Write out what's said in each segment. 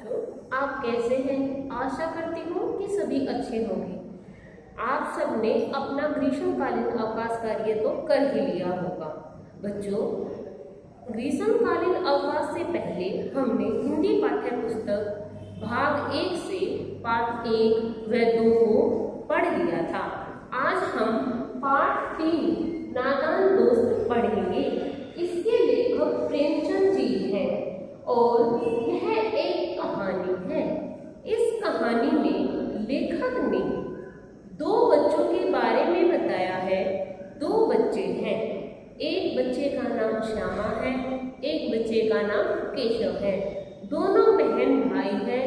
बच्चों, आप कैसे हैं? आशा करती हूँ कि सभी अच्छे होंगे। आप सबने अपना ग्रीष्मकालीन अवकाश कार्य तो कर ही लिया होगा। बच्चों, ग्रीष्मकालीन अवकाश से पहले हमने हिंदी पाठ्य पुस्तक भाग 1 से पाठ 1 व 2 को पढ़ लिया था। आज हम पाठ 3 नादान दोस्त पढ़ेंगे। इसके लेखक प्रेमचंद जी हैं और यह एक कहानी है। इस कहानी में लेखक ने 2 बच्चों के बारे में बताया है। 2 बच्चे हैं। एक बच्चे का नाम श्यामा है, एक बच्चे का नाम केशव है। दोनों बहन भाई हैं।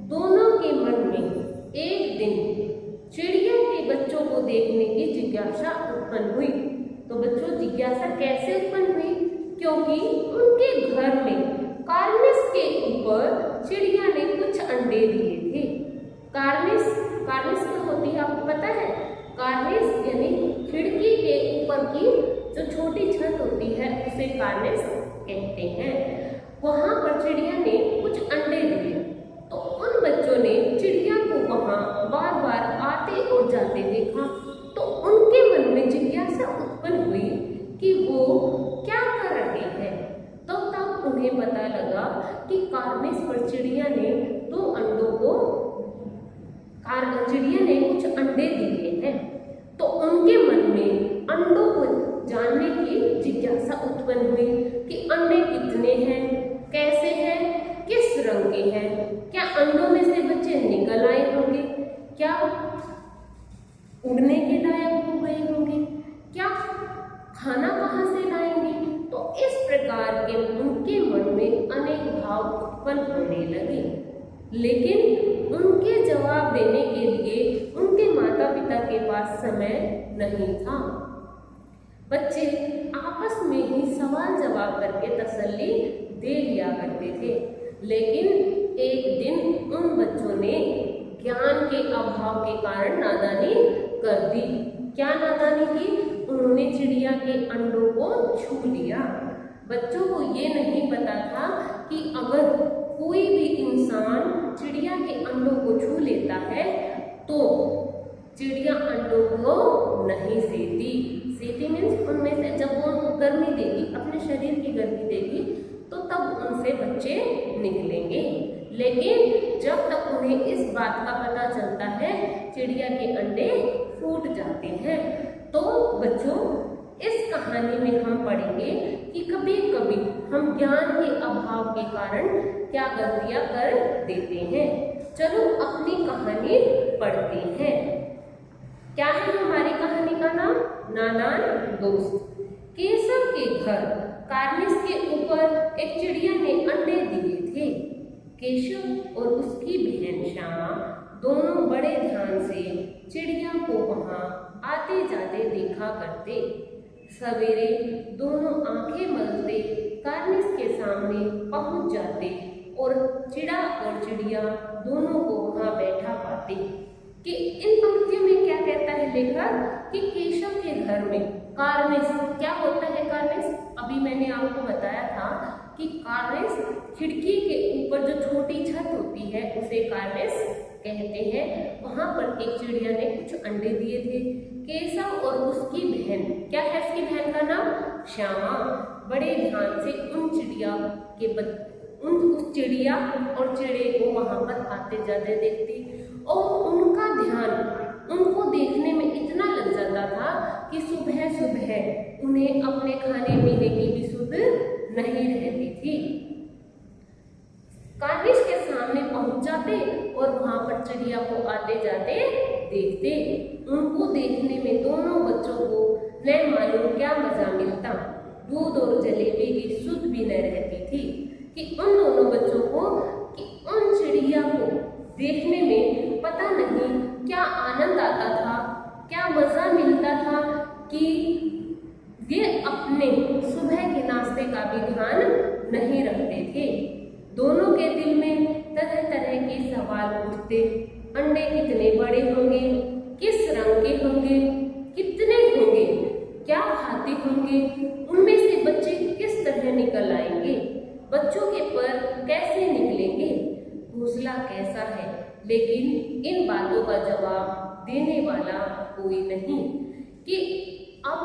दोनों के मन में एक दिन चिड़िया के बच्चों को देखने की जिज्ञासा उत्पन्न हुई। तो बच्चों, जिज्ञासा कैसे उत्पन्न हुई? क्योंकि उनके घर में कार्निस के ऊपर चिड़िया ने कुछ अंडे दिए थे। कार्निस क्या होती है आपको पता है? कार्निस यानी खिड़की के ऊपर की जो छोटी छत होती है उसे कार्निस कहते हैं। वहां पर चिड़िया ने कुछ अंडे दिए तो उन बच्चों ने चिड़िया को वहां बार बार आते और जाते देखा। तो उनके मन में जिज्ञासा उत्पन्न हुई कि वो क्या कर रहे हैं। तो तब उन्हें पता लगा कि कार्निस पर चिड़िया ने कुछ अंडे दिए हैं। तो उनके मन में अंडों को जानने की जिज्ञासा उत्पन्न हुई कि अंडे कितने हैं, कैसे हैं, किस रंग के हैं, क्या अंडों में से बच्चे निकल आए होंगे, क्या उड़ने के लायक हो गए होंगे, क्या खाना कहाँ से लाएंगे। तो इस प्रकार के उनके मन में अनेक भाव उत्पन्न होने लगे। लेकिन उनके जवाब देने के लिए उनके माता पिता के पास समय नहीं था। बच्चे आपस में ही सवाल जवाब करके तसल्ली दे लिया करते थे। लेकिन एक दिन उन बच्चों ने ज्ञान के अभाव के कारण नादानी कर दी। क्या नादानी की? उन्होंने चिड़िया के अंडों को छू लिया। बच्चों को ये नहीं पता था कि अगर कोई भी इंसान चिड़िया के अंडों को छू लेता है तो चिड़िया अंडों को नहीं सेती। सेती मीन्स उनमें से जब वो गर्मी देगी, अपने शरीर की गर्मी देगी, तो तब उनसे बच्चे निकलेंगे। लेकिन जब तक उन्हें इस बात का पता चलता है चिड़िया के अंडे फूट जाते हैं। तो बच्चों, इस कहानी में हम पढ़ेंगे कि कभी कभी हम ज्ञान के अभाव के कारण क्या गलतियां कर देते हैं। चलो अपनी कहानी पढ़ते हैं। क्या है हमारी कहानी का नाम? नादान दोस्त। केशव के घर कार्निस के ऊपर एक चिड़िया ने अंडे दिए थे। केशव और उसकी बहन श्यामा दोनों बड़े ध्यान से चिड़िया को वहां आते जाते देखा करते। सवेरे दोनों आंखें मलते कार्निस के सामने पहुंच जाते और चिड़ा और चिड़िया दोनों को वहां बैठा पाते। कि इन पंक्तियों में क्या कहता है लेखक कि केशव के घर में कार्निस क्या होता है? कार्निस अभी मैंने आपको बताया था कि कार्निस खिड़की के ऊपर जो छोटी छत होती है उसे कार्निस कहते हैं। वहां पर एक चिड़िया ने कुछ अंडे दिए थे। केशव और उसकी बहन, क्या है उसकी बहन का नाम? श्यामा, बड़े ध्यान से उस चिड़िया और चिड़े को वहां पर आते जाते देखती और उनका ध्यान उनको देखने में इतना लग जाता था कि सुबह सुबह उन्हें अपने खाने पीने की भी सुध नहीं रहती थी। कार्निस के सामने पहुंच जाते और वहां पर चिड़िया को आते जाते देखते। उनको देखने में दोनों बच्चों को न मालूम क्या मजा मिलता। दूध और जलेबी की सुध भी न रहती थी कि उन दोनों बच्चों को कि उन चिड़िया को देखने में पता नहीं क्या आनंद आता था, क्या मजा मिलता था कि ये अपने सुबह के नाश्ते का भी ध्यान नहीं रखते थे। दोनों के दिल में तरह तरह के सवाल उठते। अंडे कितने बड़े होंगे, किस रंग के होंगे, कितने होंगे, क्या खाते होंगे, उनमें से बच्चे किस तरह निकल आएंगे, बच्चों के पर कैसे निकलेंगे। हो घोंसला कैसा है, लेकिन इन बातों का जवाब देने वाला कोई नहीं। कि अब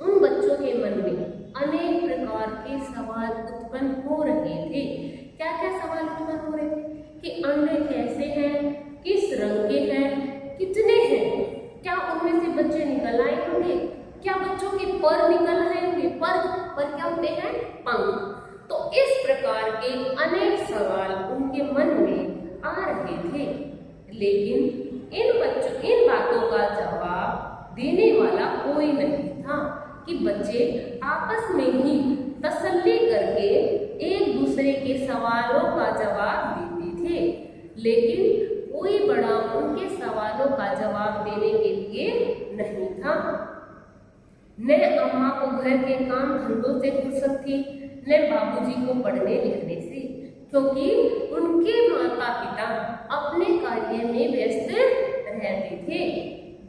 उन बच्चों के मन में अनेक प्रकार के सवाल उत्पन्न हो रहे थे। क्या क्या सवाल उत्पन्न हो रहे थे? कि अंडे कैसे हैं, किस रंग के हैं, कितने हैं, क्या उनमें से बच्चे निकल आए होंगे, क्या बच्चों के पर निकल आए होंगे, पर क्या होते हैं? पंख। तो इस प्रकार के अनेक सवाल उनके मन में आ रहे थे, लेकिन इन बातों का जवाब देने वाला कोई नहीं था। कि बच्चे आपस में ही तसल्ली करके एक दूसरे के सवालों का जवाब देते थे, लेकिन कोई बड़ा उनके सवालों का जवाब देने के लिए नहीं था। न अम्मा को घर के काम धंधों से फुर्सत थी, न बाबूजी को पढ़ने लिखने से, क्योंकि उनके माता पिता अपने कार्य में व्यस्त रहते थे।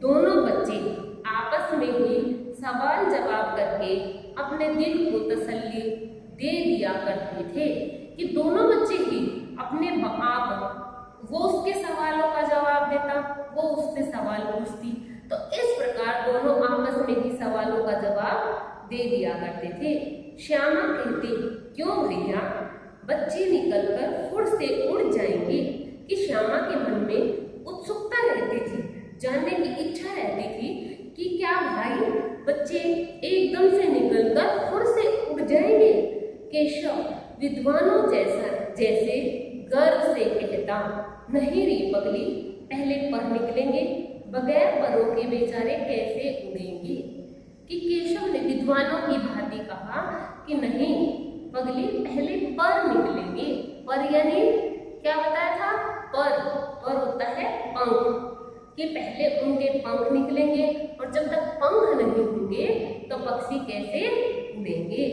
दोनों बच्चे आपस में ही सवाल जवाब करके अपने दिल को तसल्ली दे दिया करते थे। कि दोनों बच्चे ही अपने आप, वो उसके सवालों का जवाब देता, वो उससे सवाल पूछती, तो इस प्रकार दोनों आपस में ही सवालों का जवाब दे दिया करते थे। श्यामा कहती, क्यों भैया, बच्चे निकलकर फुर से उड़ जाएंगे। कि श्यामा के मन में उत्सुकता रहती थी, जानने की इच्छा रहती थी कि क्या भाई बच्चे एकदम से निकलकर फुर से उड़ जाएंगे। केशव विद्वानों जैसे गर्व से कहता, नहीं रे पगली, पहले पर निकलेंगे, बगैर परों के बेचारे कैसे उड़ेंगे। कि केशव ने विद्वानों की भांति कहा कि नहीं पगली, पहले पर निकलेंगे। पर यानी क्या बताया था? पर होता है पंख। कि पहले उनके पंख निकलेंगे, और जब तक पंख नहीं होंगे तो पक्षी कैसे उड़ेंगे।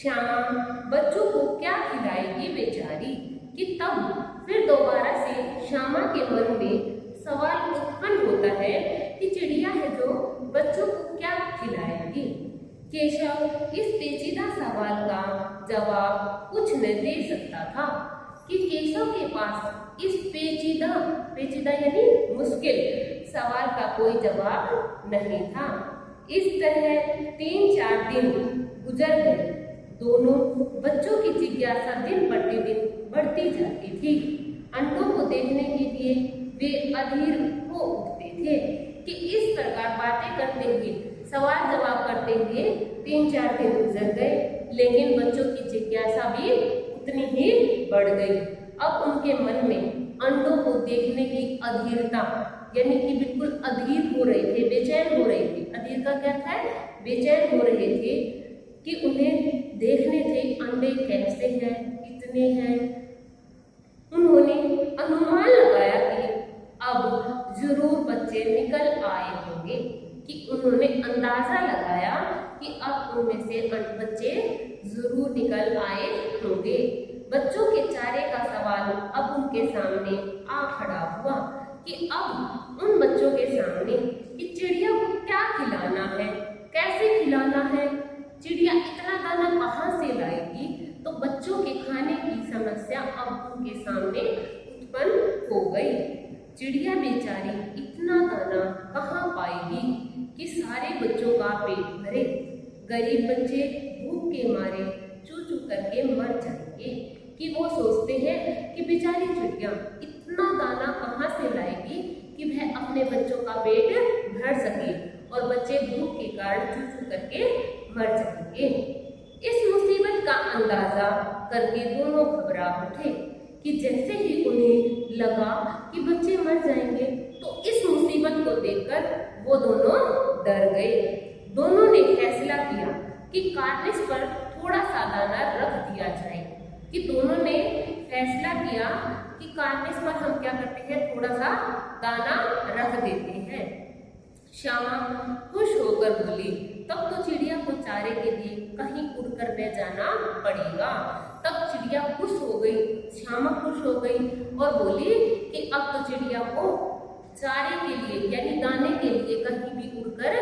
श्यामा बच्चों को क्या खिलाएगी बेचारी। कि तब फिर दोबारा से श्यामा के मन में सवाल उत्पन्न होता है कि चिड़िया है जो बच्चों को क्या खिलाएगी। केशव इस पेचीदा सवाल का जवाब कुछ न दे सकता था। कि केशव के पास इस पेचीदा यानी मुश्किल सवाल का कोई जवाब नहीं था। इस तरह 3-4 दिन गुजर गए। दोनों बच्चों की जिज्ञासा दिन प्रतिदिन बढ़ती जाती थी। अंडों को देखने के लिए वे अधीर हो उठते थे। कि इस प्रकार बातें करते हुए, सवाल जवाब करते हुए 3-4 दिन गुजर गए, लेकिन बच्चों की जिज्ञासा भी उतनी ही बढ़ गई। अब उनके मन में अंडों को देखने की अधीरता, यानी कि बिल्कुल अधीर हो रहे थे, बेचैन हो रहे थे। अधीर का क्या था? बेचैन हो रहे थे कि उन्हें देखने थे अंडे कैसे हैं, कितने हैं। उन्होंने अनुमान लगाया कि अब जरूर बच्चे निकल आए होंगे। कि उन्होंने अंदाजा लगाया कि अब उनमें से बच्चे जरूर निकल आए होंगे। बच्चों के चारे का सवाल अब उनके सामने आ खड़ा हुआ। कि अब उन बच्चों के सामने कि चिड़िया को क्या खिलाना है, कैसे खिलाना है, चिड़िया इतना दाना कहाँ से लाएगी। तो बच्चों के खाने की समस्या अब उनके सामने उत्पन्न हो गई। चिड़िया बेचारी इतना दाना कहाँ पाएगी कि सारे बच्चों का पेट भरे। गरीब बच्चे भूख के मारे चू चू करके मर जाएंगे। कि वो सोचते हैं कि बेचारी चिड़िया इतना दाना कहाँ से लाएगी कि वह अपने बच्चों का पेट भर सके, और बच्चे भूख के कारण चू चू करके मर जाएंगे। इस मुसीबत का अंदाजा करके दोनों घबरा उठे। कि जैसे ही उन्हें लगा कि बच्चे मर जाएंगे, तो इस मुसीबत को देखकर वो दोनों डर गए। दोनों ने फैसला किया कि कार्निस पर थोड़ा सा दाना रख दिया जाए। कि दोनों ने फैसला किया कि कार्निस पर हम क्या करते हैं, थोड़ा सा दाना रख देते हैं। श्यामा खुश होकर बोली, तब तो चिड़िया को चारे के लिए कहीं उड़कर न जाना पड़ेगा। तब चिड़िया खुश हो गई, श्यामा खुश हो गई और बोली कि अब तो चिड़िया को चारे के लिए यानी दाने के लिए कहीं भी उड़कर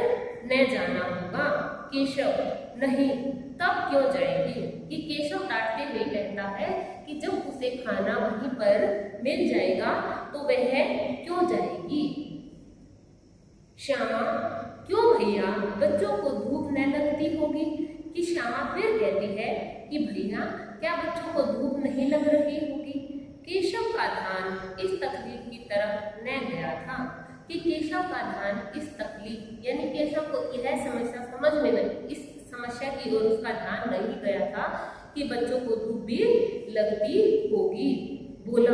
न जाना होगा। केशव, नहीं, तब क्यों जाएगी। कि केशव डांटते हुए कहता है कि कि जब उसे खाना वहीं पर मिल जाएगा तो वह क्यों जाएगी। श्यामा, क्यों भैया, बच्चों को धूप न लगती होगी। कि श्यामा फिर कहती है कि भैया, क्या बच्चों को धूप नहीं लग रही होगी। केशव का ध्यान इस तकलीफ की तरफ न गया था कि केशव का ध्यान इस तकलीफ यानी केशव को यह समस्या समझ में नहीं, इस समस्या की ओर उसका ध्यान नहीं गया था कि बच्चों को धूप भी लगती होगी। बोला,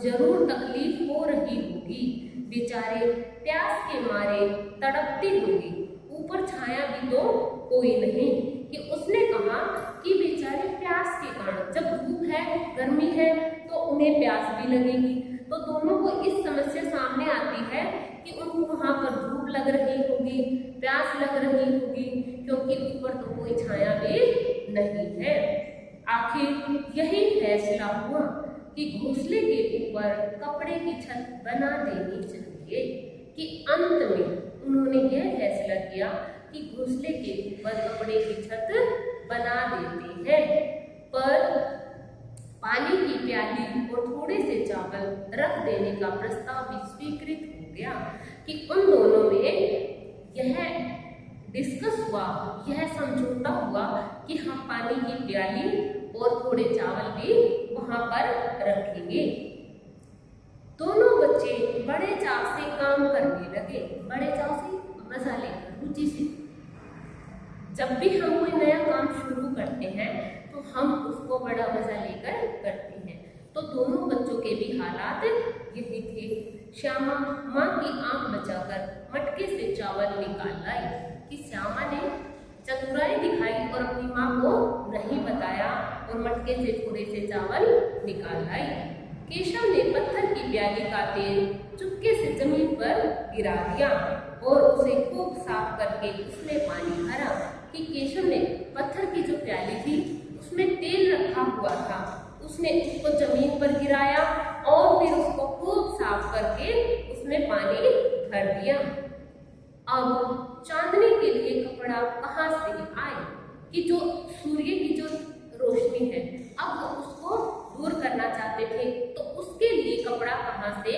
जरूर तकलीफ हो रही होगी, बेचारे प्यास के मारे तड़पते होंगे, ऊपर छाया भी तो कोई नहीं। कि उसने कहा कि बेचारे प्यास के कारण, जब धूप है, गर्मी है, तो उन्हें प्यास भी लगेगी। तो दोनों को इस समस्या सामने आती है कि उनको वहां पर धूप लग रही होगी, प्यास लग रही होगी, क्योंकि ऊपर तो कोई छाया भी नहीं है। आखिर यही फैसला हुआ कि घोंसले के ऊपर कपड़े की छत बना देनी चाहिए। कि अंत में उन्होंने यह फैसला किया कि घोंसले के ऊपर कपड़े की छत बना देते हैं। पर पानी की प्याली और थोड़े से चावल रख देने का प्रस्ताव भी स्वीकृत हो गया। कि उन दोनों में यह डिस्कस हुआ, यह समझौता हुआ कि हम पानी की प्याली और थोड़े चावल भी वहां पर रखेंगे। दोनों बच्चे बड़े चाव से काम करने लगे, बड़े चाव से, मजा लेकर, रुचि से। जब भी हम कोई नया काम शुरू करते हैं तो हम उसको बड़ा मजा लेकर करते हैं। तो दोनों बच्चों के भी हालात यही थे। श्यामा माँ की आंख बचाकर मटके से चावल निकाल लाई। कि श्यामा ने चतुराई दिखाई और अपनी माँ को नहीं बताया और मटके से थोड़े से चावल निकाल लाई। केशव ने पत्थर की प्याली का तेल चुपके से जमीन पर गिरा दिया और उसे खूब साफ करके उसमें पानी भरा। कि केशव ने पत्थर की जो प्याली थी उसमें तेल रखा हुआ था, उसने उसको जमीन पर गिराया और फिर उसको खूब साफ करके उसमें पानी भर दिया। अब चांदनी के लिए कपड़ा कहाँ से आए। कि जो सूर्य की जो रोशनी है, अब वो उसको दूर करना चाहते थे, तो उसके लिए कपड़ा कहाँ से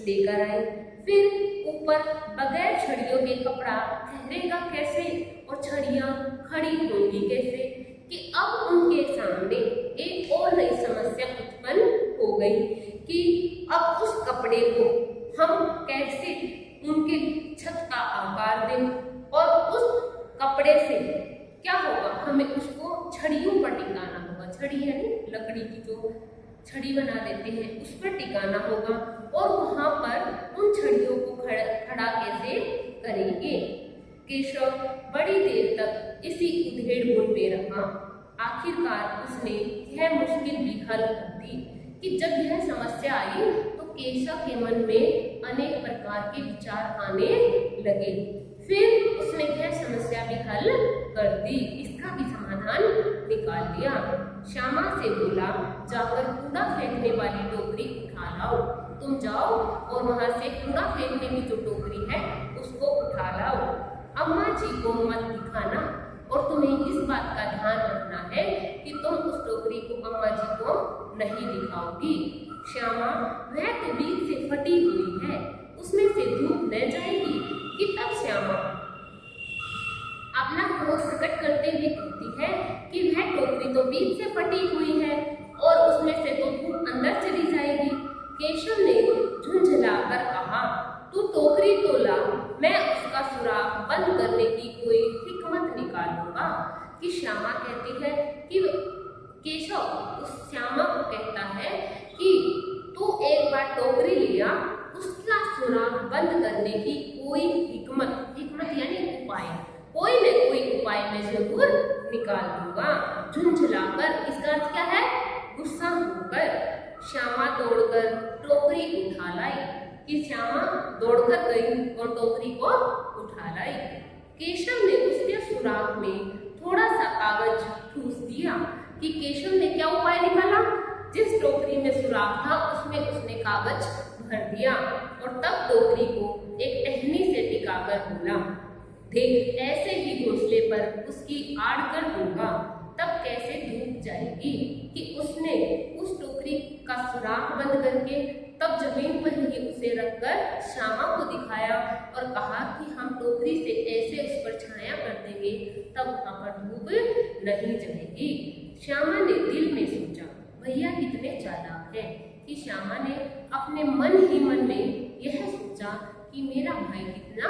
लेकर आए। फिर ऊपर बगैर छड़ियों के कपड़ा ठहरेगा कैसे और छड़ियाँ खड़ी होंगी कैसे। कि अब उनके सामने एक और नई समस्या उत्पन्न हो गई कि अब उस कपड़े को हम कैसे उनके छत का आकार दें और उस कपड़े से क्या होगा, हमें उसको छड़ियों पर टिकाना होगा। छड़ी यानी लकड़ी की जो छड़ी बना देते हैं उस पर टिकाना होगा और वहां पर उन छड़ियों को खड़ा कैसे करेंगे। केशव बड़ी देर तक इसी उधेड़-बुन में रहा। आखिरकार उसने यह मुश्किल भी हल कर दी। कि जब यह समस्या आई तो केशव के मन में अनेक प्रकार के विचार आने लगे। फिर उसने यह समस्या भी हल कर दी, इसका भी समाधान निकाल लिया। श्यामा से बोला, जाकर कूड़ा फेंकने वाली टोकरी उठा लाओ। तुम जाओ और वहां से कूड़ा फेंकने की जो टोकरी है उसको उठा लाओ। अम्मा जी को मत दिखाना और तुम्हें इस बात का ध्यान रखना है कि तुम उस टोकरी को अम्मा जी को नहीं दिखाओगी। श्यामा, वह तो बीच से फटी हुई है, उसमें से धूप न जाएगी। कि तब श्यामा अपना क्रोध प्रकट करते हुए कहती है कि वह टोकरी तो बीच से फटी हुई है और उसमें से तो धूप अंदर चली जाएगी। केशव ने झुंझलाकर कहा, तू टोकरी तो ला, मैं उसका सुराख बंद करने की कोई हिकमत निकालूंगा। कि श्यामा कहती है कि केशव उस श्यामा को कहता है कि तू एक बार टोकरी लिया, उसका सुराख बंद करने की कोई हिकमत यानी उपाय, कोई न कोई उपाय मैं जरूर निकाल दूंगा। झुंझलाकर इसका अर्थ क्या है, गुस्सा होकर। श्यामा दौड़कर टोकरी उठा लाई। कि श्यामा दौड़कर गई और टोकरी को उठा लाई। केशव ने उसके सुराख में थोड़ा सा कागज ठूस दिया। कि केशव ने क्या उपाय निकाला, जिस टोकरी में सुराख था उसमें उसने कागज भर दिया और तब टोकरी को एक टहनी से टिकाकर बोला, देख ऐसे ही घोंसले पर उसकी आड़ कर दूंगा। तब कैसे धूप जाएगी कि उसने उस टोकरी का सुराख बंद करके तब जमीन पर ही उसे रखकर श्यामा को दिखाया और कहा कि हम टोकरी से ऐसे उस पर छाया कर देंगे तब वहां पर धूप नहीं जलेगी। श्यामा ने दिल में सोचा, भैया कितने चालाक हैं कि श्यामा ने अपने मन ही मन में यह सोचा कि मेरा भाई कितना